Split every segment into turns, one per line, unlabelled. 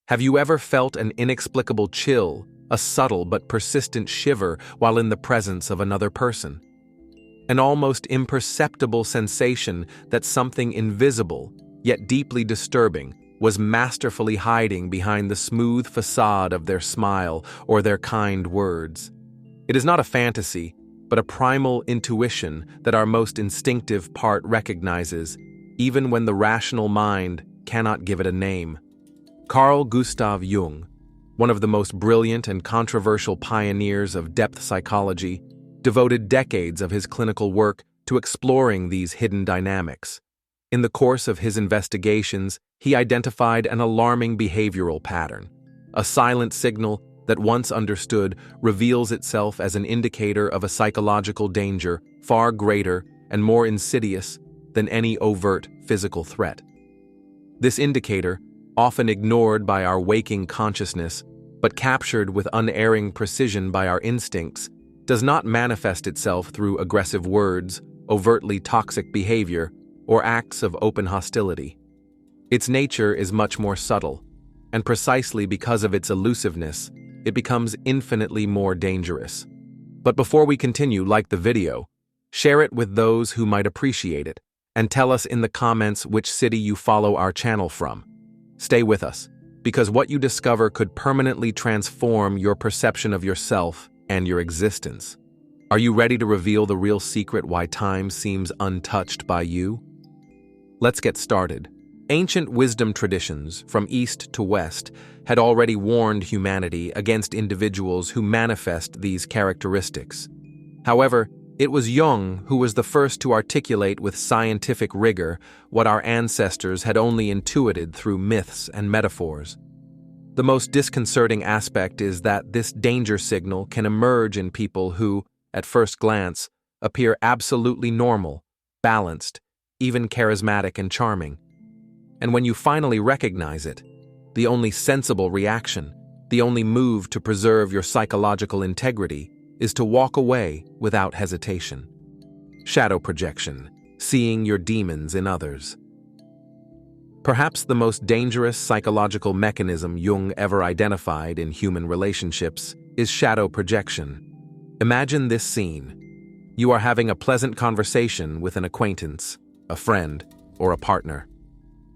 Have you ever felt an inexplicable chill, a subtle but persistent shiver while in the presence of another person? An almost imperceptible sensation that something invisible, yet deeply disturbing, was masterfully hiding behind the smooth facade of their smile or their kind words. It is not a fantasy, but a primal intuition that our most instinctive part recognizes, even when the rational mind cannot give it a name. Carl Jung, one of the most brilliant and controversial pioneers of depth psychology, devoted decades of his clinical work to exploring these hidden dynamics. In the course of his investigations, he identified an alarming behavioral pattern, a silent signal that, once understood, reveals itself as an indicator of a psychological danger far greater and more insidious than any overt physical threat. This indicator, often ignored by our waking consciousness, but captured with unerring precision by our instincts, does not manifest itself through aggressive words, overtly toxic behavior, or acts of open hostility. Its nature is much more subtle, and precisely because of its elusiveness, it becomes infinitely more dangerous. But before we continue, like the video, share it with those who might appreciate it, and tell us in the comments which city you follow our channel from. Stay with us, because what you discover could permanently transform your perception of yourself and your existence. Are you ready to reveal the real secret why time seems untouched by you? Let's get started. Ancient wisdom traditions, from east to west, had already warned humanity against individuals who manifest these characteristics. However, it was Jung who was the first to articulate with scientific rigor what our ancestors had only intuited through myths and metaphors. The most disconcerting aspect is that this danger signal can emerge in people who, at first glance, appear absolutely normal, balanced, even charismatic and charming. And when you finally recognize it, the only sensible reaction, the only move to preserve your psychological integrity, is to walk away without hesitation. Shadow projection, seeing your demons in others. Perhaps the most dangerous psychological mechanism Jung ever identified in human relationships is shadow projection. Imagine this scene. You are having a pleasant conversation with an acquaintance, a friend, or a partner.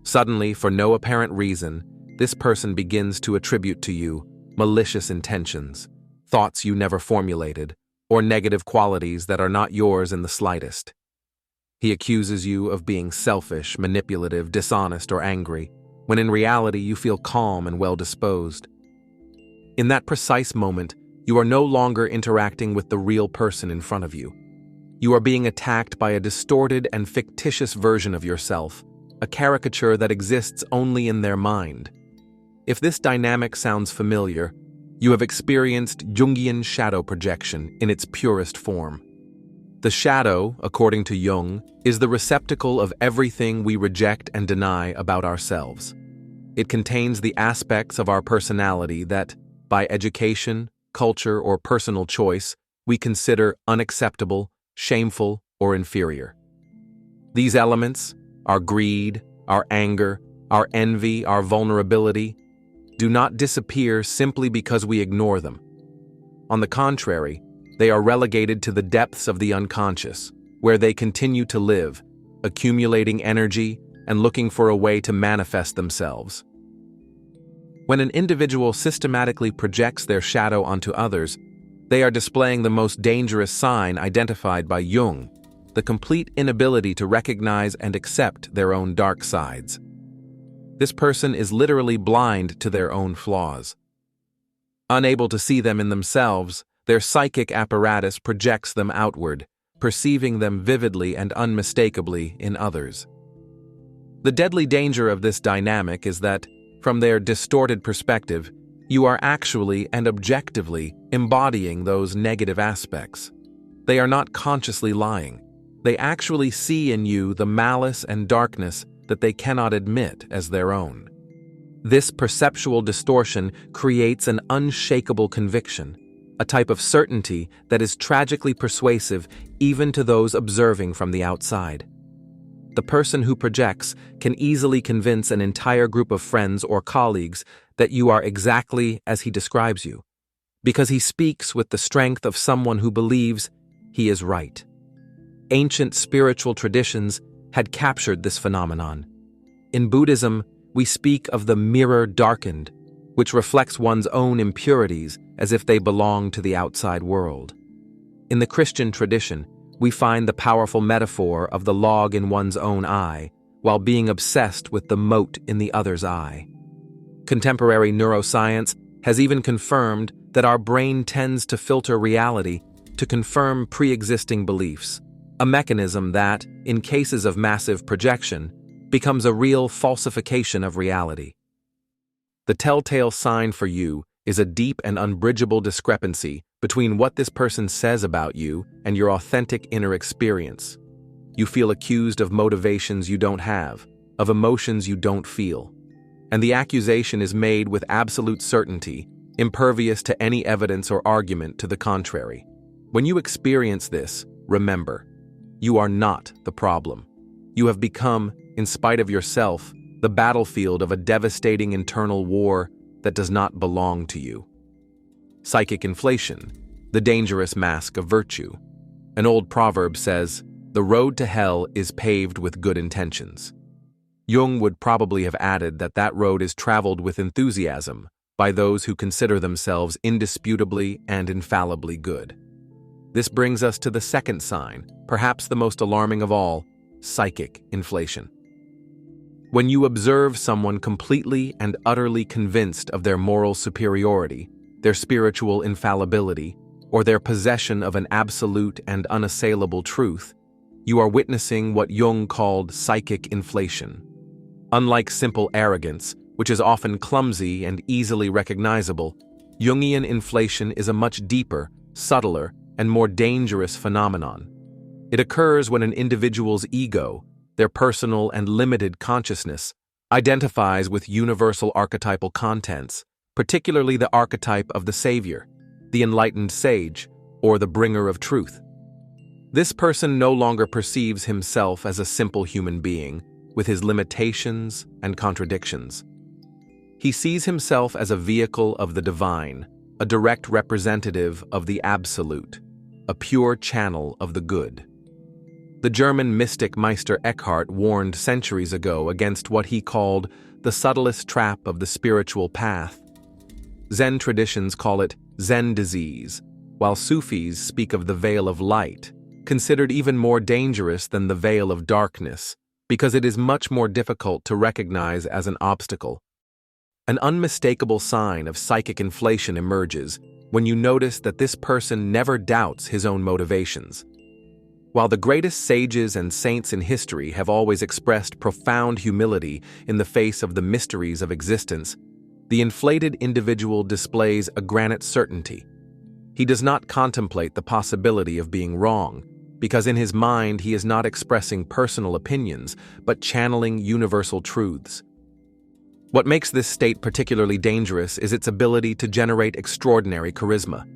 Suddenly, for no apparent reason, this person begins to attribute to you malicious intentions, thoughts you never formulated, or negative qualities that are not yours in the slightest. He accuses you of being selfish, manipulative, dishonest, or angry, when in reality you feel calm and well-disposed. In that precise moment, you are no longer interacting with the real person in front of you. You are being attacked by a distorted and fictitious version of yourself, a caricature that exists only in their mind. If this dynamic sounds familiar, you have experienced Jungian shadow projection in its purest form. The shadow, according to Jung, is the receptacle of everything we reject and deny about ourselves. It contains the aspects of our personality that, by education, culture, or personal choice, we consider unacceptable, shameful, or inferior. These elements, our greed, our anger, our envy, our vulnerability, do not disappear simply because we ignore them. On the contrary, they are relegated to the depths of the unconscious, where they continue to live, accumulating energy and looking for a way to manifest themselves. When an individual systematically projects their shadow onto others, they are displaying the most dangerous sign identified by Jung, the complete inability to recognize and accept their own dark sides. This person is literally blind to their own flaws. Unable to see them in themselves, their psychic apparatus projects them outward, perceiving them vividly and unmistakably in others. The deadly danger of this dynamic is that, from their distorted perspective, you are actually and objectively embodying those negative aspects. They are not consciously lying. They actually see in you the malice and darkness that they cannot admit as their own. This perceptual distortion creates an unshakable conviction, a type of certainty that is tragically persuasive even to those observing from the outside. the person who projects can easily convince an entire group of friends or colleagues that you are exactly as he describes you, because he speaks with the strength of someone who believes he is right. Ancient spiritual traditions had captured this phenomenon. In Buddhism, we speak of the mirror darkened, which reflects one's own impurities as if they belong to the outside world. In the Christian tradition, we find the powerful metaphor of the log in one's own eye, while being obsessed with the mote in the other's eye. Contemporary neuroscience has even confirmed that our brain tends to filter reality to confirm pre-existing beliefs, a mechanism that, in cases of massive projection, becomes a real falsification of reality. The telltale sign for you is a deep and unbridgeable discrepancy between what this person says about you and your authentic inner experience. You feel accused of motivations you don't have, of emotions you don't feel. And the accusation is made with absolute certainty, impervious to any evidence or argument to the contrary. When you experience this, remember, you are not the problem. You have become, in spite of yourself, the battlefield of a devastating internal war that does not belong to you. Psychic inflation, the dangerous mask of virtue. An old proverb says, "The road to hell is paved with good intentions." Jung would probably have added that that road is traveled with enthusiasm by those who consider themselves indisputably and infallibly good. This brings us to the second sign, perhaps the most alarming of all, psychic inflation. When you observe someone completely and utterly convinced of their moral superiority, their spiritual infallibility, or their possession of an absolute and unassailable truth, you are witnessing what Jung called psychic inflation. Unlike simple arrogance, which is often clumsy and easily recognizable, Jungian inflation is a much deeper, subtler, and more dangerous phenomenon. It occurs when an individual's ego, their personal and limited consciousness, identifies with universal archetypal contents, particularly the archetype of the savior, the enlightened sage, or the bringer of truth. This person no longer perceives himself as a simple human being, with his limitations and contradictions. He sees himself as a vehicle of the divine, a direct representative of the absolute, a pure channel of the good. The German mystic Meister Eckhart warned centuries ago against what he called the subtlest trap of the spiritual path. Zen traditions call it Zen disease, while Sufis speak of the veil of light, considered even more dangerous than the veil of darkness, because it is much more difficult to recognize as an obstacle. An unmistakable sign of psychic inflation emerges when you notice that this person never doubts his own motivations. While the greatest sages and saints in history have always expressed profound humility in the face of the mysteries of existence, the inflated individual displays a granite certainty. He does not contemplate the possibility of being wrong, because in his mind he is not expressing personal opinions, but channeling universal truths. What makes this state particularly dangerous is its ability to generate extraordinary charisma.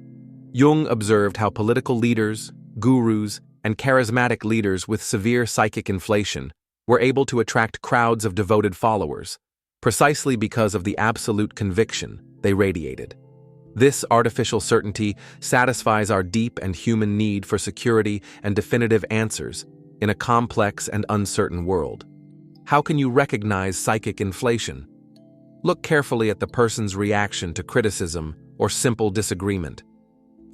Jung observed how political leaders, gurus, and charismatic leaders with severe psychic inflation were able to attract crowds of devoted followers, precisely because of the absolute conviction they radiated. This artificial certainty satisfies our deep and human need for security and definitive answers in a complex and uncertain world. How can you recognize psychic inflation? Look carefully at the person's reaction to criticism or simple disagreement.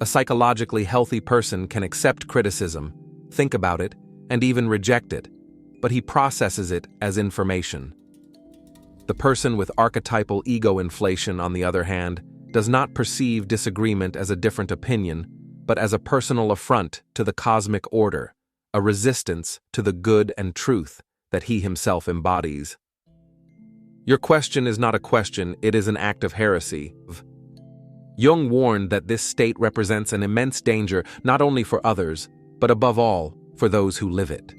A psychologically healthy person can accept criticism, think about it, and even reject it, but he processes it as information. The person with archetypal ego inflation, on the other hand, does not perceive disagreement as a different opinion, but as a personal affront to the cosmic order, a resistance to the good and truth that he himself embodies. Your question is not a question, it is an act of heresy. Jung warned that this state represents an immense danger not only for others, but above all, for those who live it.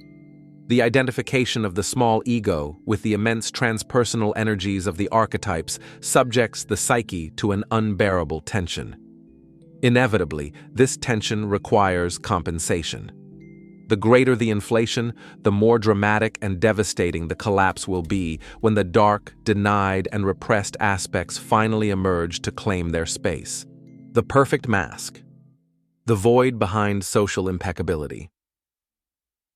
The identification of the small ego with the immense transpersonal energies of the archetypes subjects the psyche to an unbearable tension. Inevitably, this tension requires compensation. The greater the inflation, the more dramatic and devastating the collapse will be when the dark, denied, and repressed aspects finally emerge to claim their space. The perfect mask. The void behind social impeccability.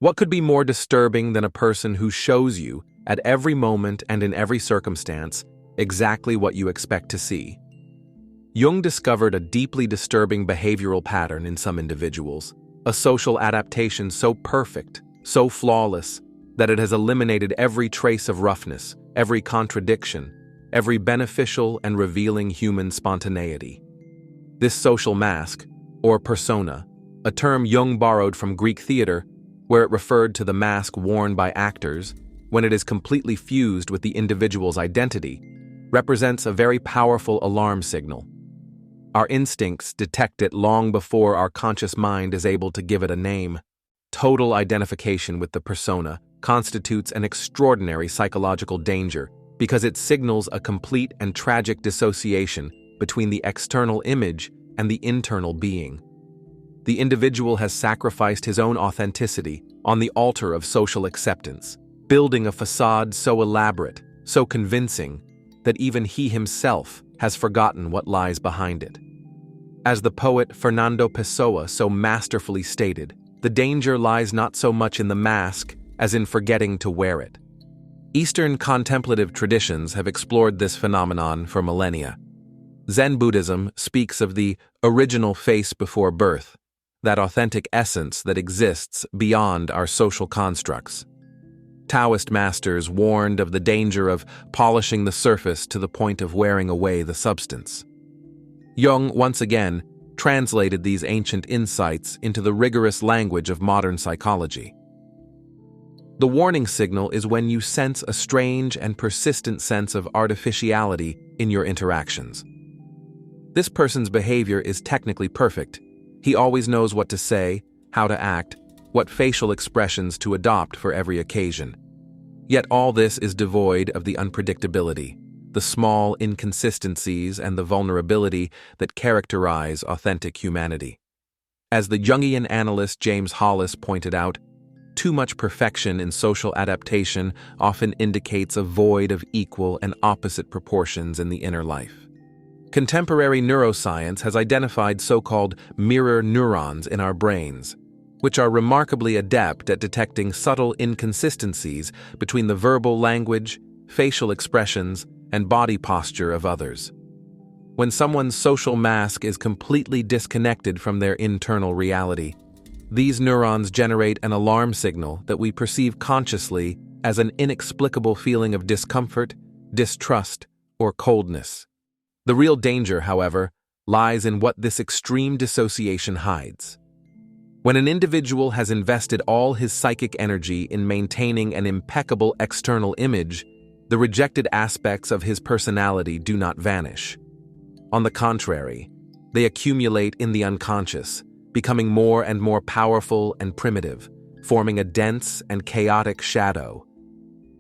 What could be more disturbing than a person who shows you, at every moment and in every circumstance, exactly what you expect to see? Jung discovered a deeply disturbing behavioral pattern in some individuals, a social adaptation so perfect, so flawless, that it has eliminated every trace of roughness, every contradiction, every beneficial and revealing human spontaneity. This social mask, or persona, a term Jung borrowed from Greek theater, where it referred to the mask worn by actors, when it is completely fused with the individual's identity, represents a very powerful alarm signal. Our instincts detect it long before our conscious mind is able to give it a name. Total identification with the persona constitutes an extraordinary psychological danger because it signals a complete and tragic dissociation between the external image and the internal being. The individual has sacrificed his own authenticity on the altar of social acceptance, building a facade so elaborate, so convincing, that even he himself has forgotten what lies behind it. As the poet Fernando Pessoa so masterfully stated, the danger lies not so much in the mask as in forgetting to wear it. Eastern contemplative traditions have explored this phenomenon for millennia. Zen Buddhism speaks of the original face before birth, that authentic essence that exists beyond our social constructs. Taoist masters warned of the danger of polishing the surface to the point of wearing away the substance. Jung, once again, translated these ancient insights into the rigorous language of modern psychology. The warning signal is when you sense a strange and persistent sense of artificiality in your interactions. This person's behavior is technically perfect. He always knows what to say, how to act, what facial expressions to adopt for every occasion. Yet all this is devoid of the unpredictability, the small inconsistencies and the vulnerability that characterize authentic humanity. As the Jungian analyst James Hollis pointed out, too much perfection in social adaptation often indicates a void of equal and opposite proportions in the inner life. Contemporary neuroscience has identified so-called mirror neurons in our brains, which are remarkably adept at detecting subtle inconsistencies between the verbal language, facial expressions, and body posture of others. When someone's social mask is completely disconnected from their internal reality, these neurons generate an alarm signal that we perceive consciously as an inexplicable feeling of discomfort, distrust, or coldness. The real danger, however, lies in what this extreme dissociation hides. When an individual has invested all his psychic energy in maintaining an impeccable external image, the rejected aspects of his personality do not vanish. On the contrary, they accumulate in the unconscious, becoming more and more powerful and primitive, forming a dense and chaotic shadow.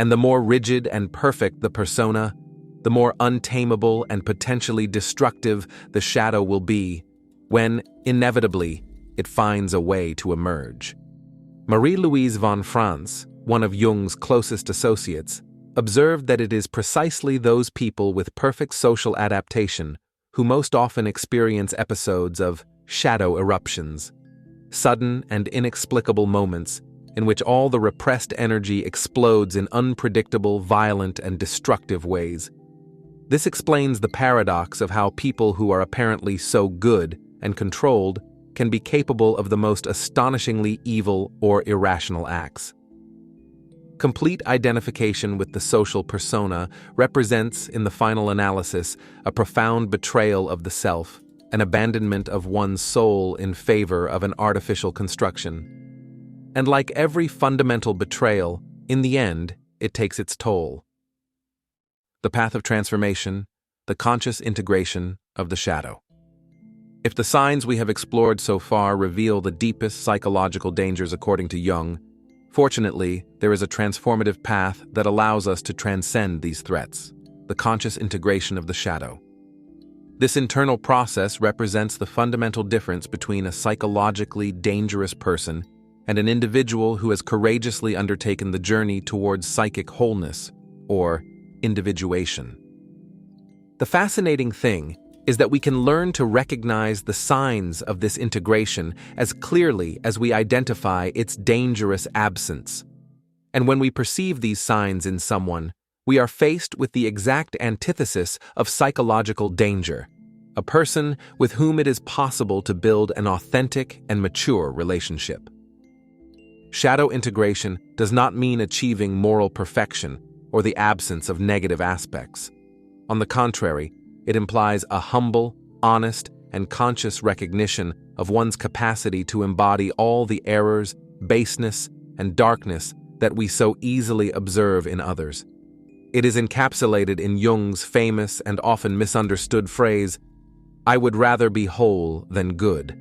And the more rigid and perfect the persona, the more untamable and potentially destructive the shadow will be when, inevitably, it finds a way to emerge. Marie-Louise von Franz, one of Jung's closest associates, observed that it is precisely those people with perfect social adaptation who most often experience episodes of shadow eruptions, sudden and inexplicable moments in which all the repressed energy explodes in unpredictable, violent, and destructive ways. This explains the paradox of how people who are apparently so good and controlled can be capable of the most astonishingly evil or irrational acts. Complete identification with the social persona represents, in the final analysis, a profound betrayal of the self, an abandonment of one's soul in favor of an artificial construction. And like every fundamental betrayal, in the end, it takes its toll. The path of transformation, the conscious integration of the shadow. If the signs we have explored so far reveal the deepest psychological dangers according to Jung, fortunately, there is a transformative path that allows us to transcend these threats, the conscious integration of the shadow. This internal process represents the fundamental difference between a psychologically dangerous person and an individual who has courageously undertaken the journey towards psychic wholeness, or individuation. The fascinating thing is that we can learn to recognize the signs of this integration as clearly as we identify its dangerous absence. And when we perceive these signs in someone, we are faced with the exact antithesis of psychological danger, a person with whom it is possible to build an authentic and mature relationship. Shadow integration does not mean achieving moral perfection or the absence of negative aspects. On the contrary, it implies a humble, honest, and conscious recognition of one's capacity to embody all the errors, baseness, and darkness that we so easily observe in others. It is encapsulated in Jung's famous and often misunderstood phrase, "I would rather be whole than good."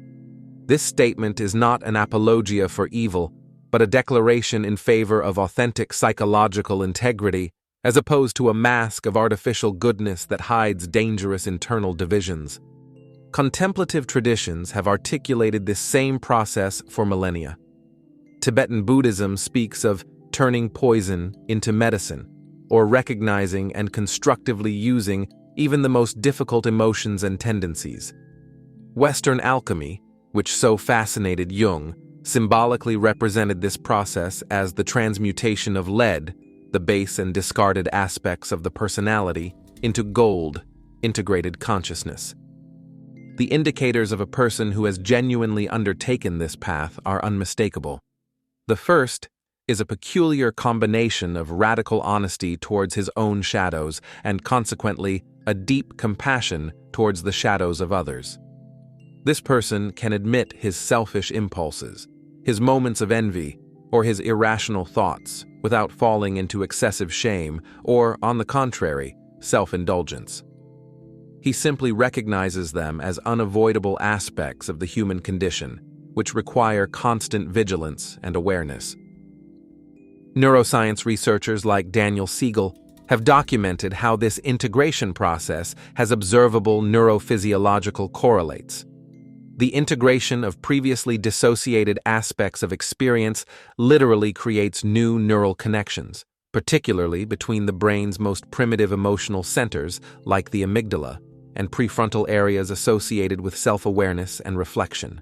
This statement is not an apologia for evil, but a declaration in favor of authentic psychological integrity, as opposed to a mask of artificial goodness that hides dangerous internal divisions. Contemplative traditions have articulated this same process for millennia. Tibetan Buddhism speaks of turning poison into medicine, or recognizing and constructively using even the most difficult emotions and tendencies. Western alchemy, which so fascinated Jung, symbolically represented this process as the transmutation of lead, the base and discarded aspects of the personality, into gold, integrated consciousness. The indicators of a person who has genuinely undertaken this path are unmistakable. The first is a peculiar combination of radical honesty towards his own shadows and consequently a deep compassion towards the shadows of others. This person can admit his selfish impulses, his moments of envy, or his irrational thoughts without falling into excessive shame or, on the contrary, self-indulgence. He simply recognizes them as unavoidable aspects of the human condition, which require constant vigilance and awareness. Neuroscience researchers like Daniel Siegel have documented how this integration process has observable neurophysiological correlates. The integration of previously dissociated aspects of experience literally creates new neural connections, particularly between the brain's most primitive emotional centers, like the amygdala, and prefrontal areas associated with self-awareness and reflection.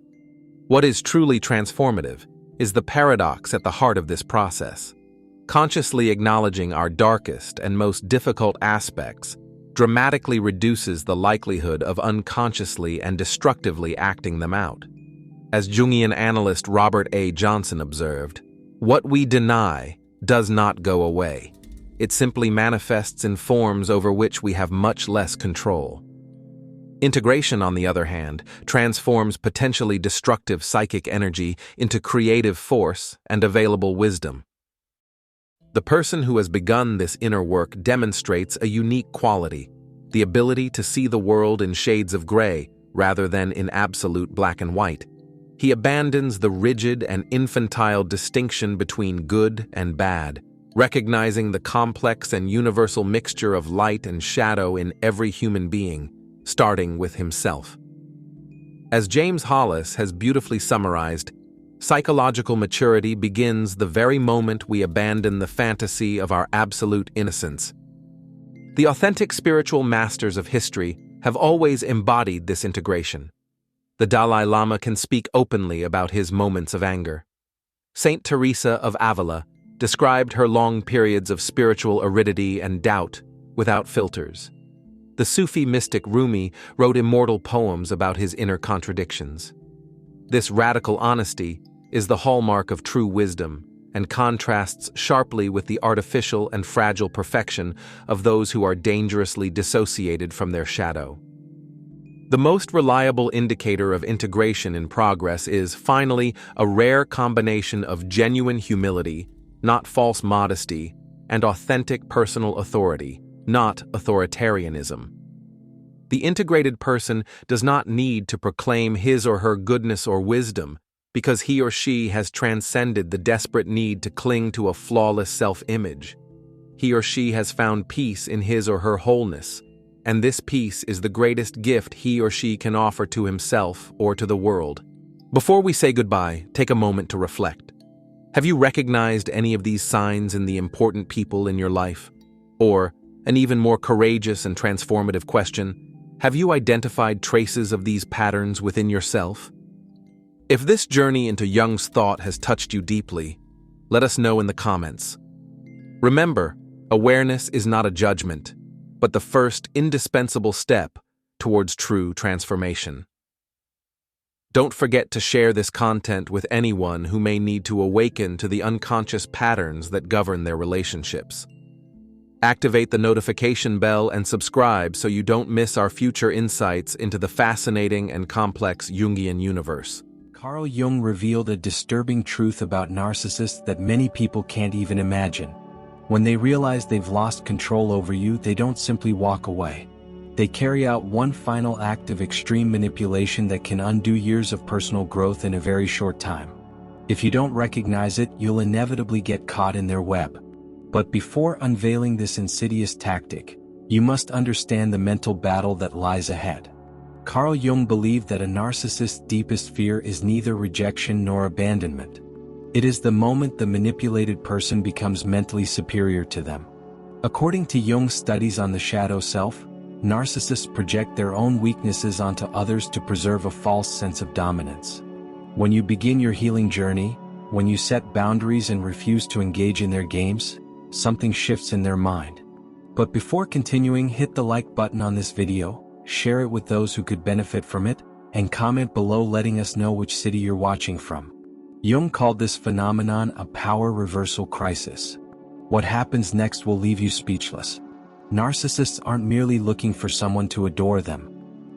What is truly transformative is the paradox at the heart of this process. Consciously acknowledging our darkest and most difficult aspects dramatically reduces the likelihood of unconsciously and destructively acting them out. As Jungian analyst Robert A. Johnson observed, what we deny does not go away. It simply manifests in forms over which we have much less control. Integration, on the other hand, transforms potentially destructive psychic energy into creative force and available wisdom. The person who has begun this inner work demonstrates a unique quality, the ability to see the world in shades of gray rather than in absolute black and white. He abandons the rigid and infantile distinction between good and bad, recognizing the complex and universal mixture of light and shadow in every human being, starting with himself. As James Hollis has beautifully summarized, psychological maturity begins the very moment we abandon the fantasy of our absolute innocence. The authentic spiritual masters of history have always embodied this integration. The Dalai Lama can speak openly about his moments of anger. Saint Teresa of Avila described her long periods of spiritual aridity and doubt without filters. The Sufi mystic Rumi wrote immortal poems about his inner contradictions. This radical honesty is the hallmark of true wisdom and contrasts sharply with the artificial and fragile perfection of those who are dangerously dissociated from their shadow. The most reliable indicator of integration in progress is, finally, a rare combination of genuine humility, not false modesty, and authentic personal authority, not authoritarianism. The integrated person does not need to proclaim his or her goodness or wisdom, because he or she has transcended the desperate need to cling to a flawless self-image. He or she has found peace in his or her wholeness, and this peace is the greatest gift he or she can offer to himself or to the world. Before we say goodbye, take a moment to reflect. Have you recognized any of these signs in the important people in your life? Or, an even more courageous and transformative question, have you identified traces of these patterns within yourself? If this journey into Jung's thought has touched you deeply, let us know in the comments. Remember, awareness is not a judgment, but the first indispensable step towards true transformation. Don't forget to share this content with anyone who may need to awaken to the unconscious patterns that govern their relationships. Activate the notification bell and subscribe so you don't miss our future insights into the fascinating and complex Jungian universe.
Carl Jung revealed a disturbing truth about narcissists that many people can't even imagine. When they realize they've lost control over you, they don't simply walk away. They carry out one final act of extreme manipulation that can undo years of personal growth in a very short time. If you don't recognize it, you'll inevitably get caught in their web. But before unveiling this insidious tactic, you must understand the mental battle that lies ahead. Carl Jung believed that a narcissist's deepest fear is neither rejection nor abandonment. It is the moment the manipulated person becomes mentally superior to them. According to Jung's studies on the shadow self, narcissists project their own weaknesses onto others to preserve a false sense of dominance. When you begin your healing journey, when you set boundaries and refuse to engage in their games, something shifts in their mind. But before continuing, hit the like button on this video, share it with those who could benefit from it, and comment below letting us know which city you're watching from. Jung called this phenomenon a power reversal crisis. What happens next will leave you speechless. Narcissists aren't merely looking for someone to adore them.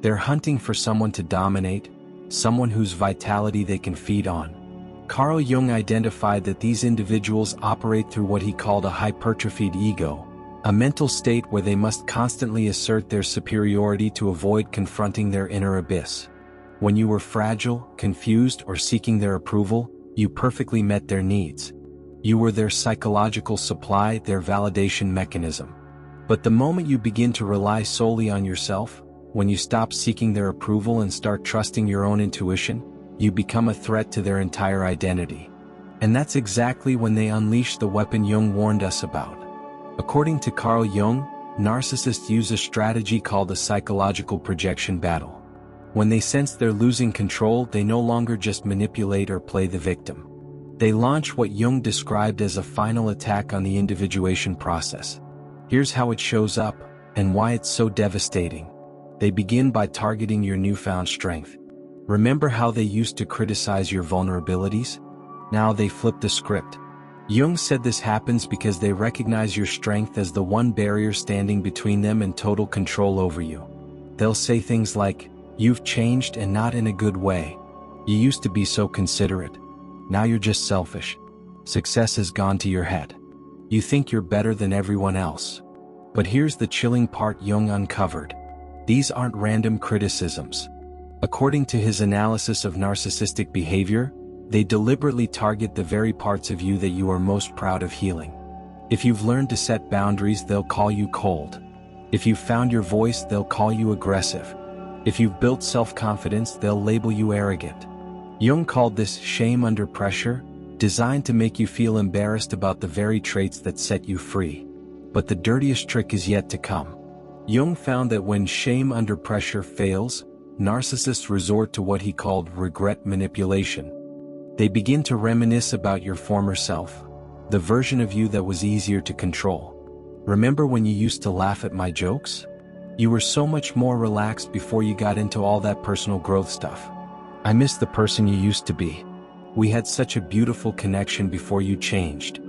They're hunting for someone to dominate, someone whose vitality they can feed on. Carl Jung identified that these individuals operate through what he called a hypertrophied ego, a mental state where they must constantly assert their superiority to avoid confronting their inner abyss. When you were fragile, confused, or seeking their approval, you perfectly met their needs. You were their psychological supply, their validation mechanism. But the moment you begin to rely solely on yourself, when you stop seeking their approval and start trusting your own intuition, you become a threat to their entire identity. And that's exactly when they unleash the weapon Jung warned us about. According to Carl Jung, narcissists use a strategy called the psychological projection battle. When they sense they're losing control, they no longer just manipulate or play the victim. They launch what Jung described as a final attack on the individuation process. Here's how it shows up, and why it's so devastating. They begin by targeting your newfound strength. Remember how they used to criticize your vulnerabilities? Now they flip the script. Jung said this happens because they recognize your strength as the one barrier standing between them and total control over you. They'll say things like, "You've changed, and not in a good way. You used to be so considerate. Now you're just selfish. Success has gone to your head. You think you're better than everyone else." But here's the chilling part Jung uncovered. These aren't random criticisms. According to his analysis of narcissistic behavior, they deliberately target the very parts of you that you are most proud of healing. If you've learned to set boundaries, they'll call you cold. If you've found your voice, they'll call you aggressive. If you've built self-confidence, they'll label you arrogant. Jung called this shame under pressure, designed to make you feel embarrassed about the very traits that set you free. But the dirtiest trick is yet to come. Jung found that when shame under pressure fails, narcissists resort to what he called regret manipulation. They begin to reminisce about your former self, the version of you that was easier to control. Remember when you used to laugh at my jokes? You were so much more relaxed before you got into all that personal growth stuff. I miss the person you used to be. We had such a beautiful connection before you changed.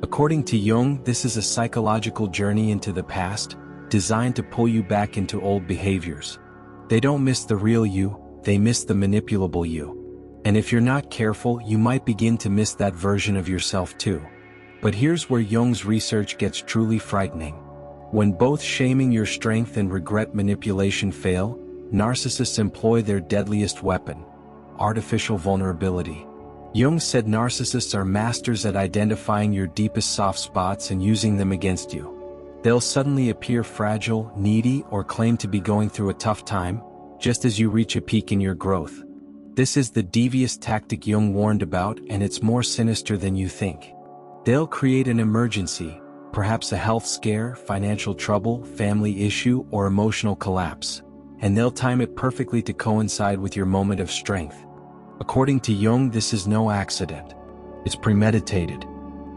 According to Jung, this is a psychological journey into the past, designed to pull you back into old behaviors. They don't miss the real you, they miss the manipulable you. And if you're not careful, you might begin to miss that version of yourself too. But here's where Jung's research gets truly frightening. When both shaming your strength and regret manipulation fail, narcissists employ their deadliest weapon: artificial vulnerability. Jung said narcissists are masters at identifying your deepest soft spots and using them against you. They'll suddenly appear fragile, needy, or claim to be going through a tough time, just as you reach a peak in your growth. This is the devious tactic Jung warned about, and it's more sinister than you think. They'll create an emergency, perhaps a health scare, financial trouble, family issue, or emotional collapse, and they'll time it perfectly to coincide with your moment of strength. According to Jung, this is no accident. It's premeditated.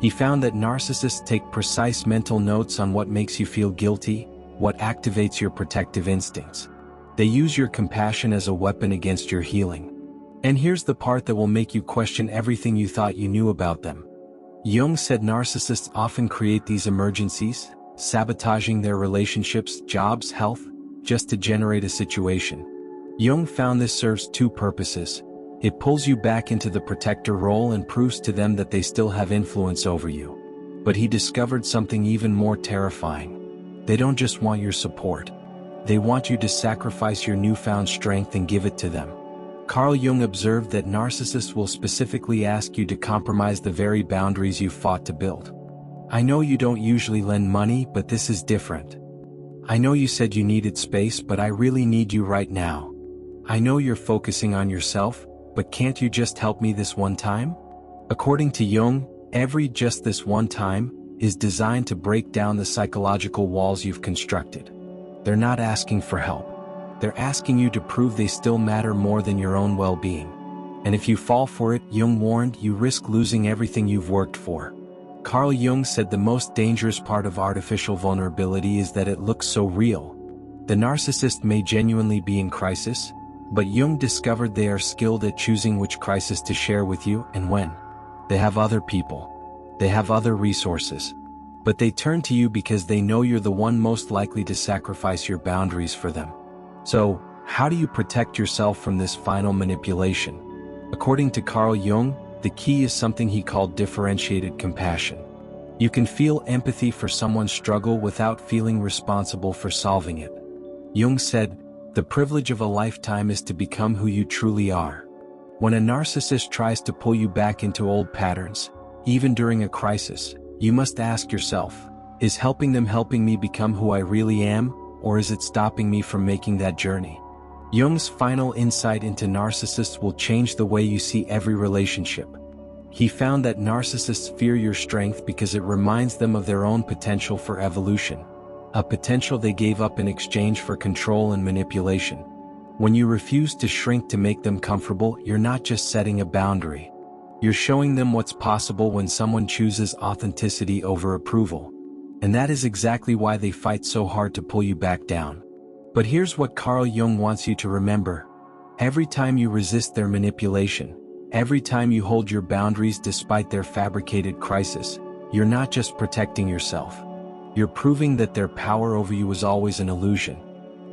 He found that narcissists take precise mental notes on what makes you feel guilty, what activates your protective instincts. They use your compassion as a weapon against your healing. And here's the part that will make you question everything you thought you knew about them. Jung said narcissists often create these emergencies, sabotaging their relationships, jobs, health, just to generate a situation. Jung found this serves two purposes. It pulls you back into the protector role and proves to them that they still have influence over you. But he discovered something even more terrifying. They don't just want your support. They want you to sacrifice your newfound strength and give it to them. Carl Jung observed that narcissists will specifically ask you to compromise the very boundaries you fought to build. I know you don't usually lend money, but this is different. I know you said you needed space, but I really need you right now. I know you're focusing on yourself, but can't you just help me this one time? According to Jung, every just this one time is designed to break down the psychological walls you've constructed. They're not asking for help. They're asking you to prove they still matter more than your own well-being. And if you fall for it, Jung warned, you risk losing everything you've worked for. Carl Jung said the most dangerous part of artificial vulnerability is that it looks so real. The narcissist may genuinely be in crisis, but Jung discovered they are skilled at choosing which crisis to share with you and when. They have other people. They have other resources. But they turn to you because they know you're the one most likely to sacrifice your boundaries for them. So, how do you protect yourself from this final manipulation? According to Carl Jung, the key is something he called differentiated compassion. You can feel empathy for someone's struggle without feeling responsible for solving it. Jung said, the privilege of a lifetime is to become who you truly are. When a narcissist tries to pull you back into old patterns, even during a crisis, you must ask yourself, is helping them helping me become who I really am, or is it stopping me from making that journey? Jung's final insight into narcissists will change the way you see every relationship. He found that narcissists fear your strength because it reminds them of their own potential for evolution, a potential they gave up in exchange for control and manipulation. When you refuse to shrink to make them comfortable, you're not just setting a boundary. You're showing them what's possible when someone chooses authenticity over approval. And that is exactly why they fight so hard to pull you back down. But here's what Carl Jung wants you to remember. Every time you resist their manipulation, every time you hold your boundaries despite their fabricated crisis, you're not just protecting yourself. You're proving that their power over you was always an illusion.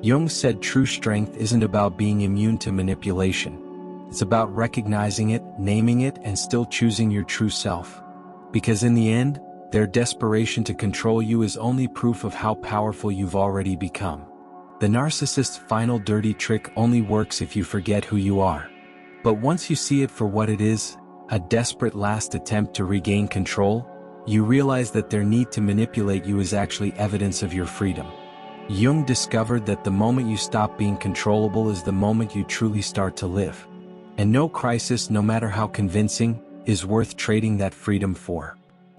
Jung said true strength isn't about being immune to manipulation. It's about recognizing it, naming it, and still choosing your true self. Because in the end, their desperation to control you is only proof of how powerful you've already become. The narcissist's final dirty trick only works if you forget who you are. But once you see it for what it is, a desperate last attempt to regain control, you realize that their need to manipulate you is actually evidence of your freedom. Jung discovered that the moment you stop being controllable is the moment you truly start to live. And no crisis, no matter how convincing, is worth trading that freedom for.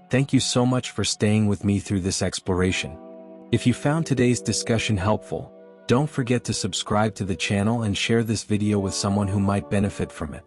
Thank you so much for staying with me through this exploration. If you found today's discussion helpful, don't forget to subscribe to the channel and share this video with someone who might benefit from it.